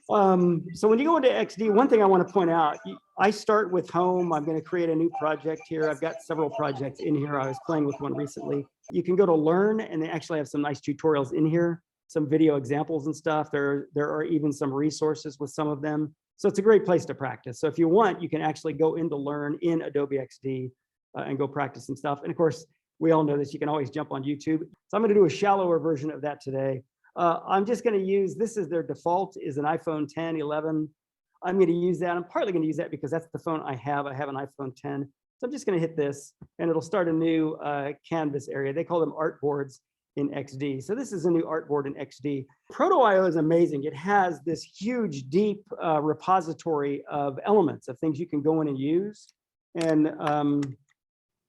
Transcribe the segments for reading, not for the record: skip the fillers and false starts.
So when you go into XD, one thing I want to point out, I start with home. I'm going to create a new project here. I've got several projects in here. I was playing with one recently. You can go to learn, and they actually have some nice tutorials in here, some video examples and stuff. There are even some resources with some of them. So it's a great place to practice. So if you want, you can actually go into learn in Adobe XD and go practice some stuff. And of course, we all know this. You can always jump on YouTube. So I'm going to do a shallower version of that today. I'm just going to use, this is their default, is an iPhone 10, 11. I'm going to use that. I'm partly going to use that because that's the phone I have. I have an iPhone 10. So I'm just going to hit this, and it'll start a new canvas area. They call them artboards in XD. So this is a new artboard in XD. Proto.io is amazing. It has this huge, deep repository of elements, of things you can go in and use. And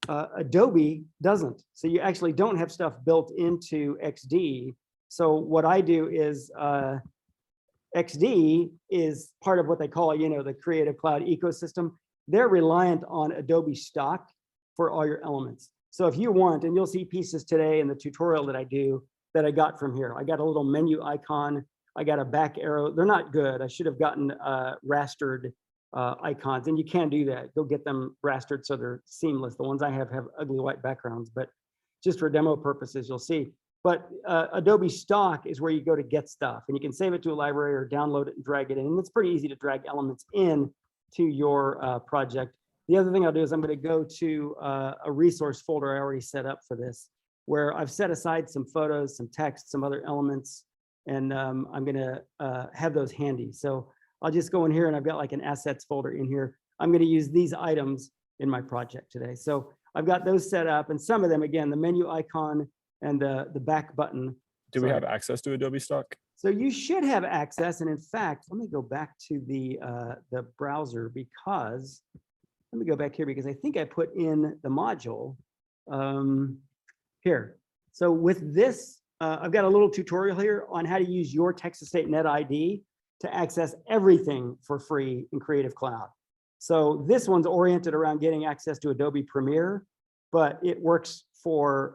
Adobe doesn't. So you actually don't have stuff built into XD. So what I do is XD is part of what they call, the Creative Cloud ecosystem. They're reliant on Adobe stock for all your elements. So if you want, and you'll see pieces today in the tutorial that I do that I got from here. I got a little menu icon. I got a back arrow. They're not good. I should have gotten rastered icons, and you can do that. Go get them rastered so they're seamless. The ones I have ugly white backgrounds, but just for demo purposes, you'll see. But Adobe stock is where you go to get stuff, and you can save it to a library or download it and drag it in. And it's pretty easy to drag elements in to your project. The other thing I'll do is I'm going to go to a resource folder I already set up for this, where I've set aside some photos, some text, some other elements, and I'm going to have those handy. So I'll just go in here, and I've got like an assets folder in here. I'm going to use these items in my project today. So I've got those set up, and some of them, again, the menu icon and the back button. Do we have access to Adobe stock? So you should have access. And in fact, let me go back to the browser, because let me go back here, because I think I put in the module here. So with this, I've got a little tutorial here on how to use your text-to-state net ID to access everything for free in Creative Cloud. So this one's oriented around getting access to Adobe Premiere, but it works for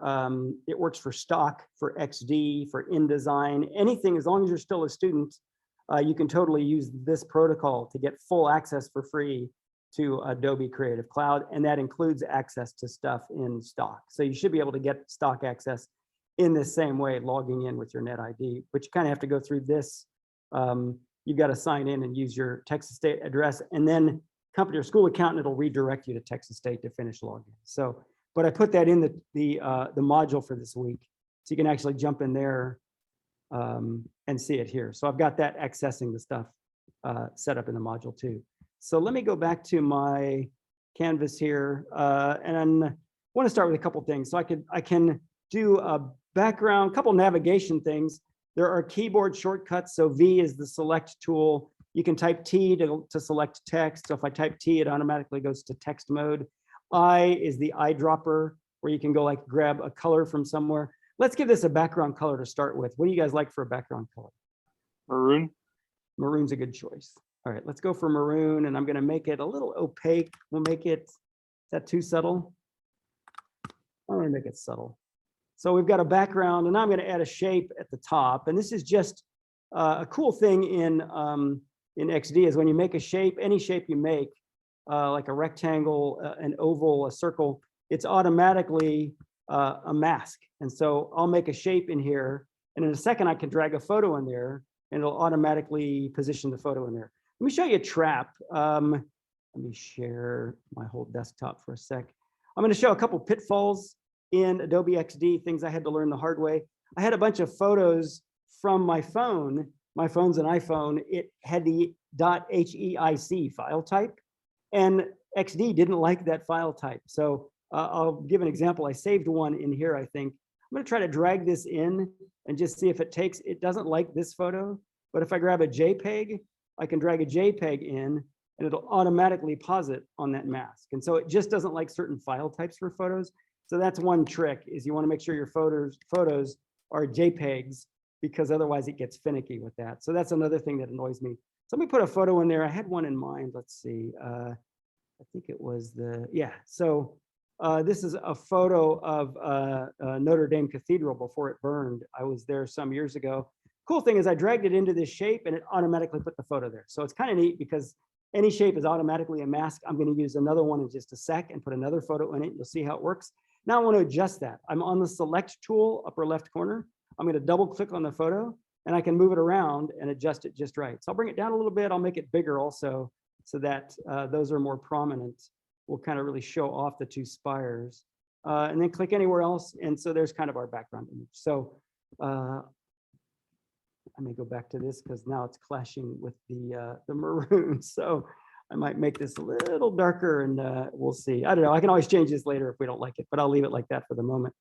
stock, for XD, for InDesign, anything. As long as you're still a student, you can totally use this protocol to get full access for free to Adobe Creative Cloud, and that includes access to stuff in stock. So you should be able to get stock access in the same way, logging in with your net ID, but you kind of have to go through this. You've got to sign in and use your text-to-state address, and then company or school account, and it'll redirect you to text-to-state to finish login. So, but I put that in the module for this week, so you can actually jump in there and see it here. So I've got that accessing the stuff set up in the module too. So let me go back to my canvas here, and I want to start with a couple things. So I can do a background, couple navigation things. There are keyboard shortcuts. So V is the select tool. You can type T to select text. So if I type T, it automatically goes to text mode. I is the eyedropper, where you can go like grab a color from somewhere. Let's give this a background color to start with. What do you guys like for a background color? Maroon. Maroon's a good choice. All right, let's go for maroon, and I'm going to make it a little opaque. We'll make it, is that too subtle? I'm going to make it subtle. So we've got a background, and now I'm going to add a shape at the top. And this is just a cool thing in XD is when you make a shape, any shape you make, like a rectangle, an oval, a circle, it's automatically a mask. And so I'll make a shape in here, and in a second I can drag a photo in there, and it'll automatically position the photo in there. Let me show you a trap. Let me share my whole desktop for a sec. I'm going to show a couple pitfalls in Adobe XD, things I had to learn the hard way. I had a bunch of photos from my phone. My phone's an iPhone. It had the .heic file type, and XD didn't like that file type. So I'll give an example. I saved one in here, I think. I'm going to try to drag this in and just see if it takes. It doesn't like this photo, but if I grab a JPEG, I can drag a JPEG in, and it'll automatically posit on that mask. And so it just doesn't like certain file types for photos. So that's one trick, is you want to make sure your photos are JPEGs, because otherwise it gets finicky with that. So that's another thing that annoys me. So let me put a photo in there. I had one in mind. Let's see. I think it was So this is a photo of Notre Dame Cathedral before it burned. I was there some years ago. Cool thing is I dragged it into this shape and it automatically put the photo there. So it's kind of neat because any shape is automatically a mask. I'm going to use another one in just a sec and put another photo in it. You'll see how it works. Now I want to adjust that. I'm on the select tool, upper left corner. I'm going to double click on the photo and I can move it around and adjust it just right. So I'll bring it down a little bit. I'll make it bigger also so that those are more prominent. We'll kind of really show off the two spires and then click anywhere else. And so there's kind of our background image. So I may go back to this because now it's clashing with the maroon. So I might make this a little darker and we'll see. I don't know. I can always change this later if we don't like it, but I'll leave it like that for the moment.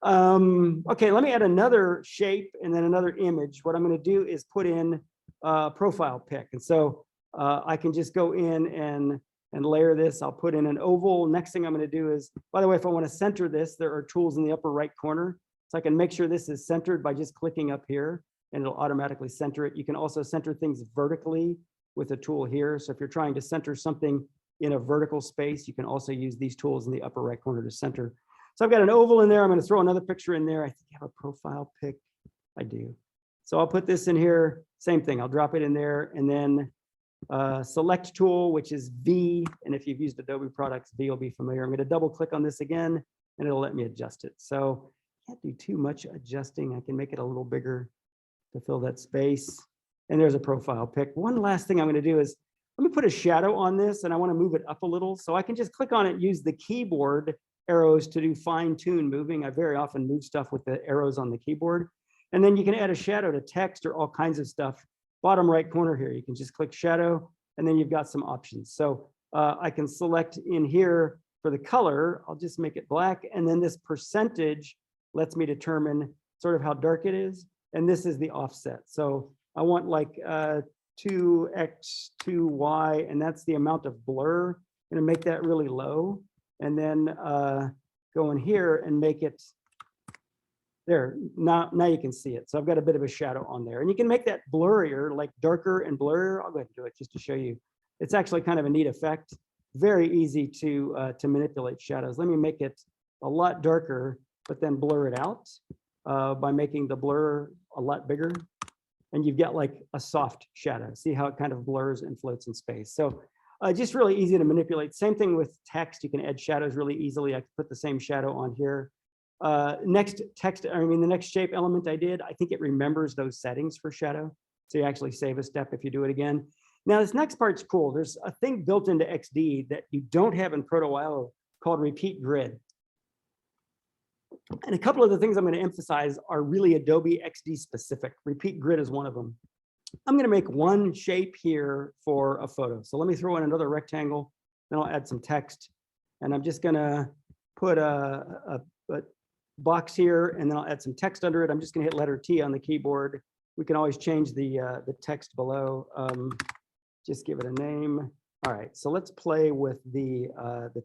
Okay, let me add another shape and then another image. What I'm going to do is put in a profile pic. And so I can just go in and layer this. I'll put in an oval. Next thing I'm going to do is, by the way, if I want to center this, there are tools in the upper right corner. So I can make sure this is centered by just clicking up here and it'll automatically center it. You can also center things vertically with a tool here. So if you're trying to center something in a vertical space, you can also use these tools in the upper right corner to center. So I've got an oval in there. I'm going to throw another picture in there. I think I have a profile pic. I do. So I'll put this in here. Same thing. I'll drop it in there and then select tool, which is V. And if you've used Adobe products, V will be familiar. I'm going to double click on this again and it'll let me adjust it. So can't do too much adjusting. I can make it a little bigger to fill that space. And there's a profile pic. One last thing I'm going to do is let me put a shadow on this and I want to move it up a little. So I can just click on it, use the keyboard arrows to do fine tune moving. I very often move stuff with the arrows on the keyboard. And then you can add a shadow to text or all kinds of stuff. Bottom right corner here, you can just click shadow and then you've got some options. So I can select in here for the color, I'll just make it black. And then this percentage lets me determine sort of how dark it is. And this is the offset. So I want like 2x, 2y, and that's the amount of blur. I'm gonna make that really low. And then go in here and make it there. Now you can see it. So I've got a bit of a shadow on there. And you can make that blurrier, like darker and blurrier. I'll go ahead and do it just to show you. It's actually kind of a neat effect. Very easy to manipulate shadows. Let me make it a lot darker, but then blur it out by making the blur a lot bigger. And you've got like a soft shadow. See how it kind of blurs and floats in space. So just really easy to manipulate. Same thing with text. You can add shadows really easily. I can put the same shadow on here. The next shape element I did, I think it remembers those settings for shadow. So you actually save a step if you do it again. Now this next part's cool. There's a thing built into XD that you don't have in Proto.io called repeat grid. And a couple of the things I'm going to emphasize are really Adobe XD specific. Repeat grid is one of them. I'm going to make one shape here for a photo. So let me throw in another rectangle, then I'll add some text. And I'm just going to put a box here and then I'll add some text under it. I'm just going to hit letter T on the keyboard. We can always change the text below. Just give it a name. All right, so let's play with the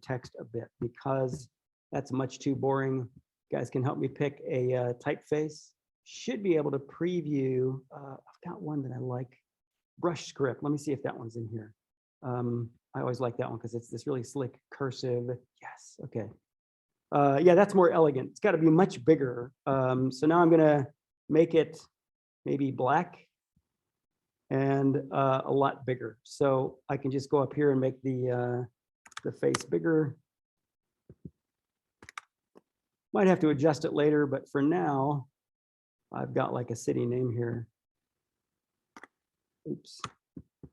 text a bit because that's much too boring. You guys can help me pick a typeface. Should be able to preview. I've got one that I like, brush script. Let me see if that one's in here. I always like that one because it's this really slick cursive. Yes, okay. Yeah, that's more elegant. It's got to be much bigger. So now I'm gonna make it maybe black and a lot bigger. So I can just go up here and make the face bigger. Might have to adjust it later, but for now, I've got like a city name here. Oops.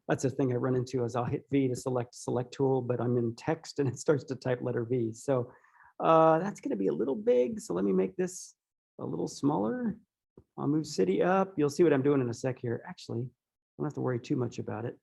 That's the thing I run into is I'll hit V to select tool, but I'm in text and it starts to type letter V. So that's going to be a little big. So let me make this a little smaller. I'll move city up. You'll see what I'm doing in a sec here. Actually, I don't have to worry too much about it.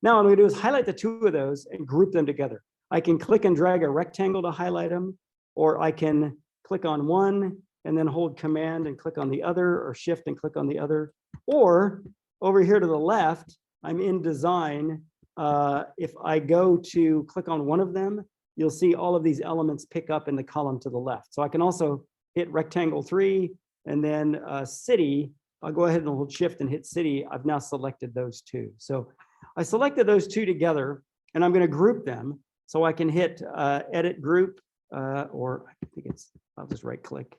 Now what I'm going to do is highlight the two of those and group them together. I can click and drag a rectangle to highlight them, or I can click on one and then hold command and click on the other, or shift and click on the other. Or over here to the left, I'm in design. If I go to click on one of them, you'll see all of these elements pick up in the column to the left. So I can also hit rectangle 3 and then city. I'll go ahead and hold shift and hit city. I've now selected those two. So I selected those two together and I'm going to group them. So I can hit edit group or I think it's, I'll just right click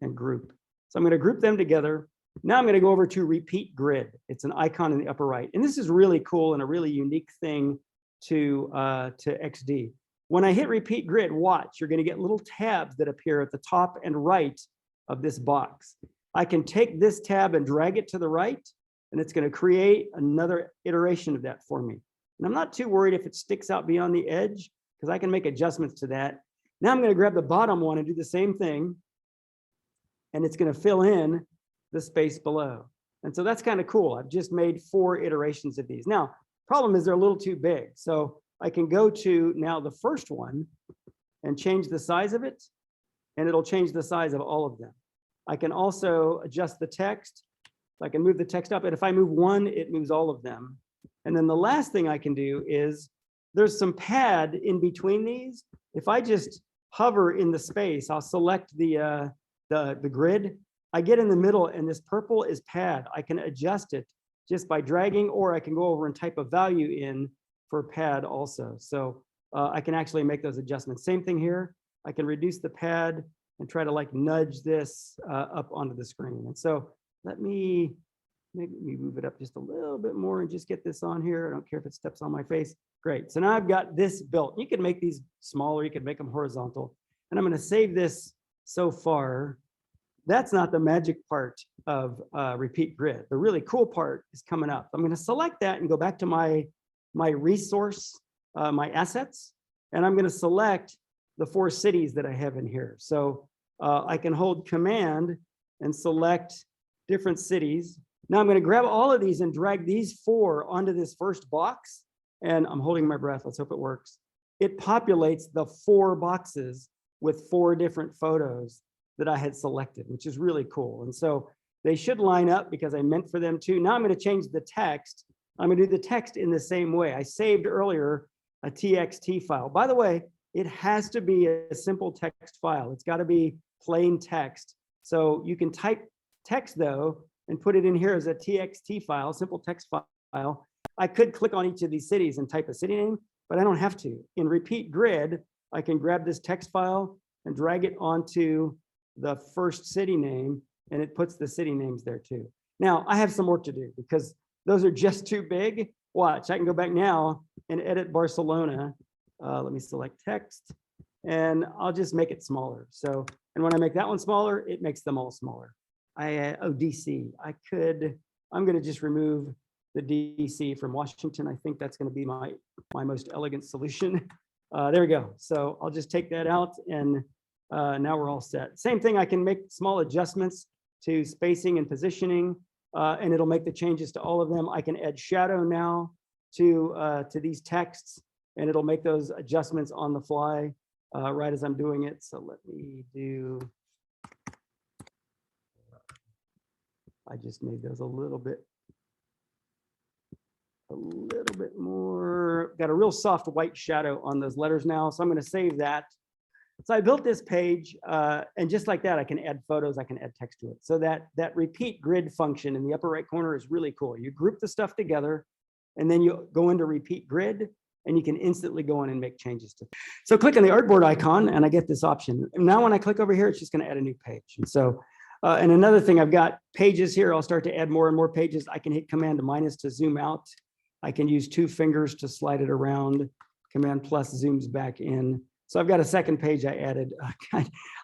and group. So I'm going to group them together. Now I'm going to go over to repeat grid. It's an icon in the upper right. And this is really cool and a really unique thing to XD. When I hit repeat grid, watch, you're going to get little tabs that appear at the top and right of this box. I can take this tab and drag it to the right, and it's going to create another iteration of that for me. And I'm not too worried if it sticks out beyond the edge, because I can make adjustments to that. Now I'm going to grab the bottom one and do the same thing, and it's going to fill in the space below. And so that's kind of cool. I've just made 4 iterations of these. Now, problem is they're a little too big. So I can go to now the first one and change the size of it, and it'll change the size of all of them. I can also adjust the text. I can move the text up, and if I move one, it moves all of them. And then the last thing I can do is there's some pad in between these. If I just hover in the space, I'll select the grid. I get in the middle, and this purple is pad. I can adjust it just by dragging, or I can go over and type a value in for pad also. So I can actually make those adjustments. Same thing here. I can reduce the pad and try to like nudge this up onto the screen. And so let me move it up just a little bit more and just get this on here. I don't care if it steps on my face. Great. So now I've got this built. You can make these smaller. You can make them horizontal. And I'm going to save this so far. That's not the magic part of repeat grid. The really cool part is coming up. I'm going to select that and go back to my resource, my assets, and I'm going to select the 4 cities that I have in here. So I can hold Command and select different cities. Now I'm going to grab all of these and drag these 4 onto this first box, and I'm holding my breath. Let's hope it works. It populates the 4 boxes with 4 different photos that I had selected, which is really cool. And so they should line up because I meant for them to. Now I'm going to change the text. I'm going to do the text in the same way. I saved earlier a TXT file. By the way, it has to be a simple text file. It's got to be plain text. So you can type text though and put it in here as a TXT file, simple text file. I could click on each of these cities and type a city name, but I don't have to. In repeat grid, I can grab this text file and drag it onto the first city name, and it puts the city names there too. Now I have some work to do because those are just too big. Watch, I can go back now and edit Barcelona. Let me select text, and I'll just make it smaller. So, and when I make that one smaller, it makes them all smaller. DC, I'm going to just remove the DC from Washington. I think that's going to be my most elegant solution. There we go. So I'll just take that out, and now we're all set. Same thing, I can make small adjustments to spacing and positioning, and it'll make the changes to all of them. I can add shadow now to these texts, and it'll make those adjustments on the fly right as I'm doing it. So let me do, I just made those a little bit more, got a real soft white shadow on those letters now. So I'm going to save that. So I built this page, and just like that, I can add photos, I can add text to it. So that repeat grid function in the upper right corner is really cool. You group the stuff together, and then you go into repeat grid, and you can instantly go in and make changes to it. So click on the artboard icon, and I get this option. And now when I click over here, it's just going to add a new page. And so, and another thing, I've got pages here. I'll start to add more and more pages. I can hit Command minus to zoom out. I can use 2 fingers to slide it around. Command plus zooms back in. So I've got a second page I added.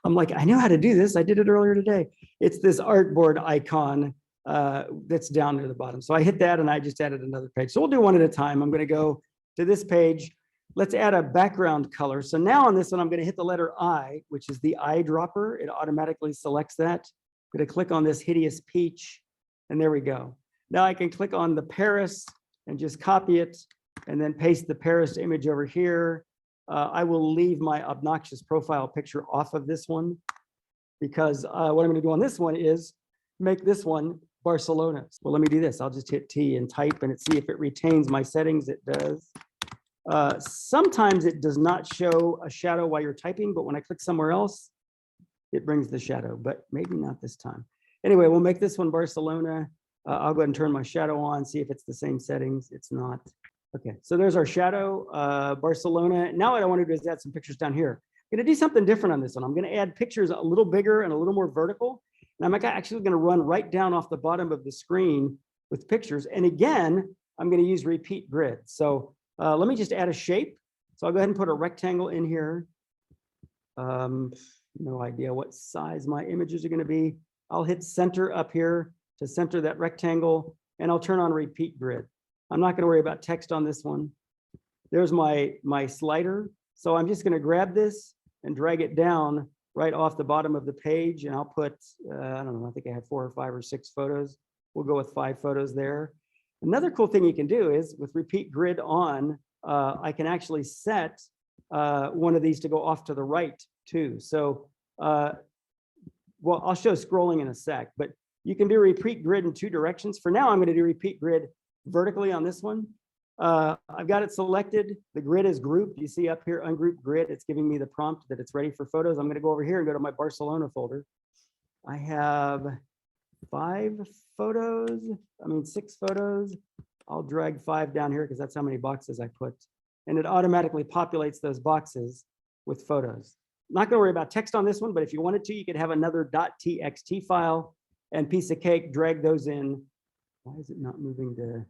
I'm like, I know how to do this. I did it earlier today. It's this artboard icon that's down near the bottom. So I hit that, and I just added another page. So we'll do one at a time. I'm going to go to this page. Let's add a background color. So now on this one, I'm going to hit the letter I, which is the eyedropper. It automatically selects that. I'm going to click on this hideous peach, and there we go. Now I can click on the Paris and just copy it, and then paste the Paris image over here. I will leave my obnoxious profile picture off of this one, because what I'm going to do on this one is make this one Barcelona. Well, let me do this. I'll just hit T and type, and see if it retains my settings. It does. Sometimes it does not show a shadow while you're typing, but when I click somewhere else, it brings the shadow, but maybe not this time. Anyway, we'll make this one Barcelona. I'll go ahead and turn my shadow on, see if it's the same settings. It's not. Okay, so there's our shadow, Barcelona. Now what I want to do is add some pictures down here. I'm going to do something different on this one. I'm going to add pictures a little bigger and a little more vertical. And I'm actually going to run right down off the bottom of the screen with pictures. And again, I'm going to use repeat grid. So let me just add a shape. So I'll go ahead and put a rectangle in here. No idea what size my images are going to be. I'll hit center up here to center that rectangle, and I'll turn on repeat grid. I'm not going to worry about text on this one. There's my slider. So I'm just going to grab this and drag it down right off the bottom of the page. And I'll put, I don't know, I think I have 4 or 5 or 6 photos. We'll go with 5 photos there. Another cool thing you can do is with repeat grid on, I can actually set one of these to go off to the right too. So, well, I'll show scrolling in a sec, but you can do repeat grid in 2 directions. For now, I'm going to do repeat grid vertically on this one. I've got it selected. The grid is grouped. You see up here, ungroup grid. It's giving me the prompt that it's ready for photos. I'm going to go over here and go to my Barcelona folder. I have 5 photos. I mean, 6 photos. I'll drag 5 down here because that's how many boxes I put. And it automatically populates those boxes with photos. Not going to worry about text on this one, but if you wanted to, you could have another .txt file and piece of cake, drag those in. Why is it not moving to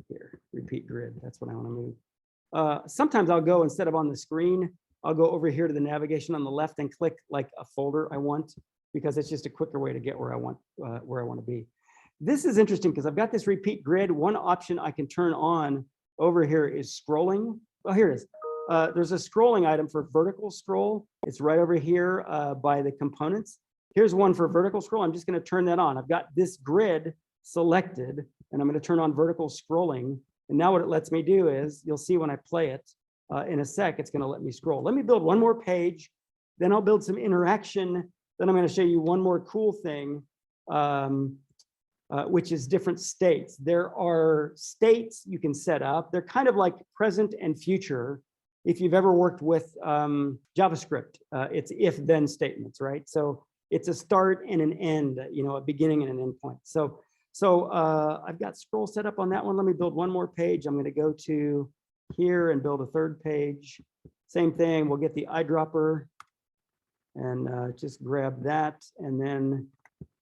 here? Repeat grid. That's what I want to move. Sometimes I'll go, instead of on the screen, I'll go over here to the navigation on the left and click like a folder I want, because it's just a quicker way to get where I want to be. This is interesting because I've got this repeat grid. One option I can turn on over here is scrolling. Well, here it is. There's a scrolling item for vertical scroll. It's right over here by the components. Here's one for vertical scroll. I'm just going to turn that on. I've got this grid selected, and I'm going to turn on vertical scrolling. And now what it lets me do is, you'll see when I play it in a sec, it's going to let me scroll. Let me build one more page, then I'll build some interaction. Then I'm going to show you one more cool thing, which is different states. There are states you can set up. They're kind of like present and future. If you've ever worked with JavaScript, it's if-then statements, right? So it's a start and an end, you know, a beginning and an end point. So I've got scroll set up on that one. Let me build one more page. I'm going to go to here and build a 3rd page. Same thing. We'll get the eyedropper and just grab that. And then,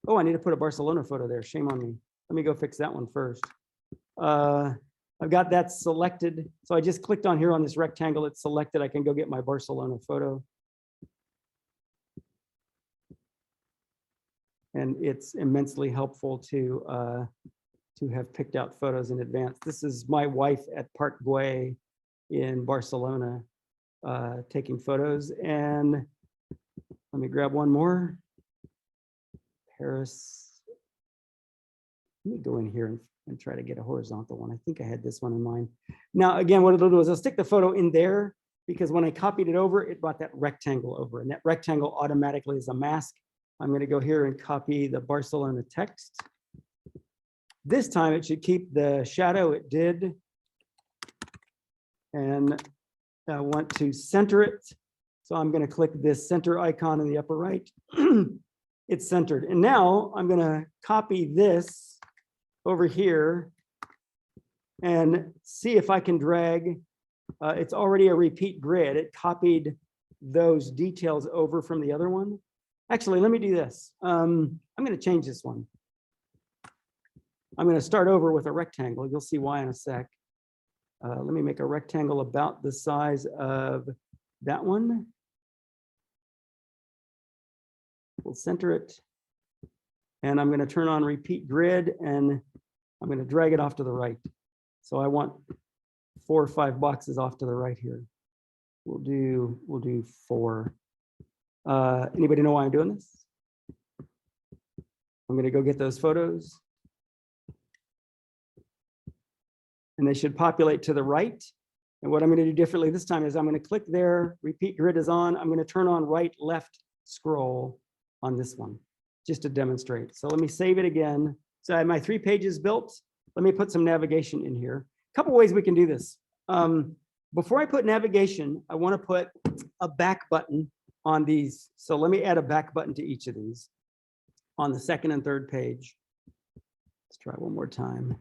oh, I need to put a Barcelona photo there. Shame on me. Let me go fix that one first. I've got that selected. So I just clicked on here on this rectangle. It's selected. I can go get my Barcelona photo. And it's immensely helpful to have picked out photos in advance. This is my wife at Park Güell in Barcelona taking photos. And let me grab one more. Paris. Let me go in here and try to get a horizontal one. I think I had this one in mind. Now, again, what it'll do is I'll stick the photo in there, because when I copied it over, it brought that rectangle over, and that rectangle automatically is a mask. I'm going to go here and copy the Barcelona text. This time it should keep the shadow it did. And I want to center it. So I'm going to click this center icon in the upper right. It's centered. And now I'm going to copy this over here and see if I can drag. It's already a repeat grid. It copied those details over from the other one. Actually, let me do this. I'm going to change this one. I'm going to start over with a rectangle. You'll see why in a sec. Let me make a rectangle about the size of that one. We'll center it. And I'm going to turn on repeat grid, and I'm going to drag it off to the right. So I want 4 or 5 boxes off to the right here. We'll do 4. Anybody know why I'm doing this? I'm going to go get those photos. And they should populate to the right. And what I'm going to do differently this time is I'm going to click there, repeat grid is on. I'm going to turn on right, left scroll on this one, just to demonstrate. So let me save it again. So I have my 3 pages built. Let me put some navigation in here. A couple ways we can do this. Before I put navigation, I want to put a back button on these. So let me add a back button to each of these on the 2nd and 3rd page. Let's try one more time.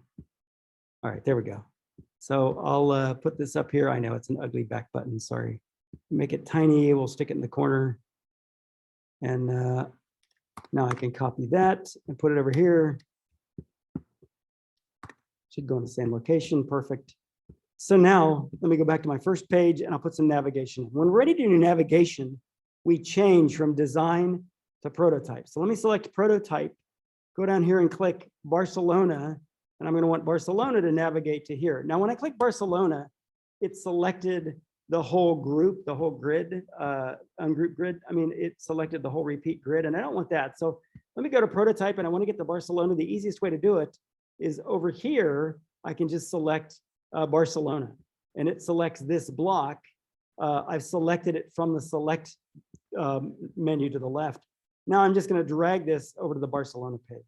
All right, there we go. So I'll put this up here. I know it's an ugly back button, sorry. Make it tiny, we'll stick it in the corner. And Now I can copy that and put it over here. Should go in the same location. Perfect. So now let me go back to my first page and I'll put some navigation. When we're ready to do navigation, we change from design to prototype. So let me select prototype, go down here and click Barcelona, and I'm going to want Barcelona to navigate to here. Now, when I click Barcelona, it selected the whole group, the whole grid, ungroup grid. I mean, it selected the whole repeat grid, and I don't want that. So let me go to prototype, and I want to get to Barcelona. The easiest way to do it is over here. I can just select Barcelona, and it selects this block. I've selected it from the select menu to the left. Now I'm just going to drag this over to the Barcelona page.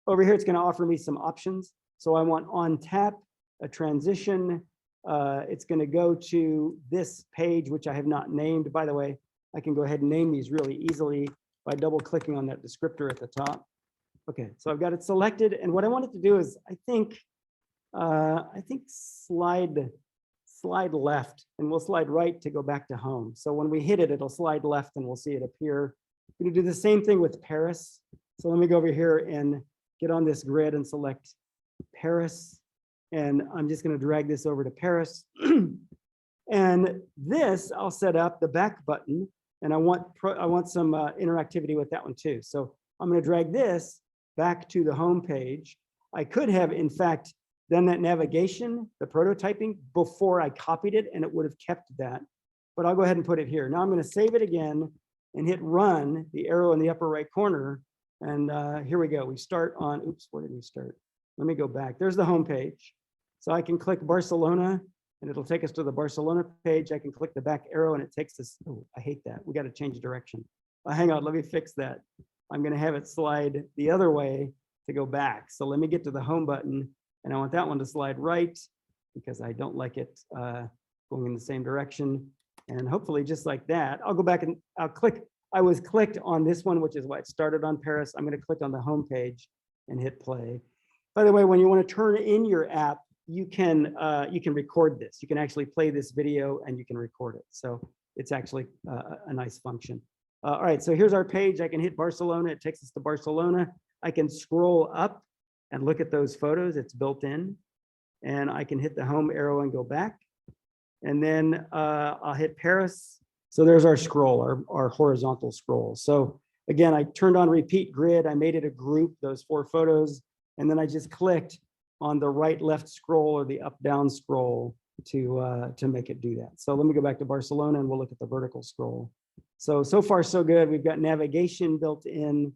Over here, it's going to offer me some options. So I want on tap, a transition. It's going to go to this page, which I have not named. By the way, I can go ahead and name these really easily by double clicking on that descriptor at the top. Okay, so I've got it selected. And what I want it to do is, I think slide left, and we'll slide right to go back to home. So when we hit it, it'll slide left and we'll see it appear. I'm going to do the same thing with Paris. So let me go over here and get on this grid and select Paris. And I'm just going to drag this over to Paris. And this, I'll set up the back button. And I want some interactivity with that one too. So I'm going to drag this back to the home page. I could have, in fact, done that navigation, the prototyping, before I copied it, and it would have kept that. But I'll go ahead and put it here. Now I'm going to save it again and hit run, the arrow in the upper right corner. And here we go. We start on, oops, where did we start? Let me go back. There's the home page. So I can click Barcelona, and it'll take us to the Barcelona page. I can click the back arrow, and it takes us, oh, I hate that. We got to change direction. Hang on, let me fix that. I'm going to have it slide the other way to go back. So let me get to the home button, and I want that one to slide right because I don't like it going in the same direction. And hopefully just like that, I'll go back and I'll click. I was clicked on this one, which is why it started on Paris. I'm going to click on the home page and hit play. By the way, when you want to turn in your app, you can record this. You can actually play this video and you can record it. So it's actually a nice function. All right, so here's our page. I can hit Barcelona. It takes us to Barcelona. I can scroll up and look at those photos. It's built in. And I can hit the home arrow and go back. And then I'll hit Paris. So there's our scroll, our horizontal scroll. So again, I turned on repeat grid. I made it a group, those 4 photos. And then I just clicked on the right left scroll or the up down scroll to make it do that. So let me go back to Barcelona and we'll look at the vertical scroll. So far so good. We've got navigation built in.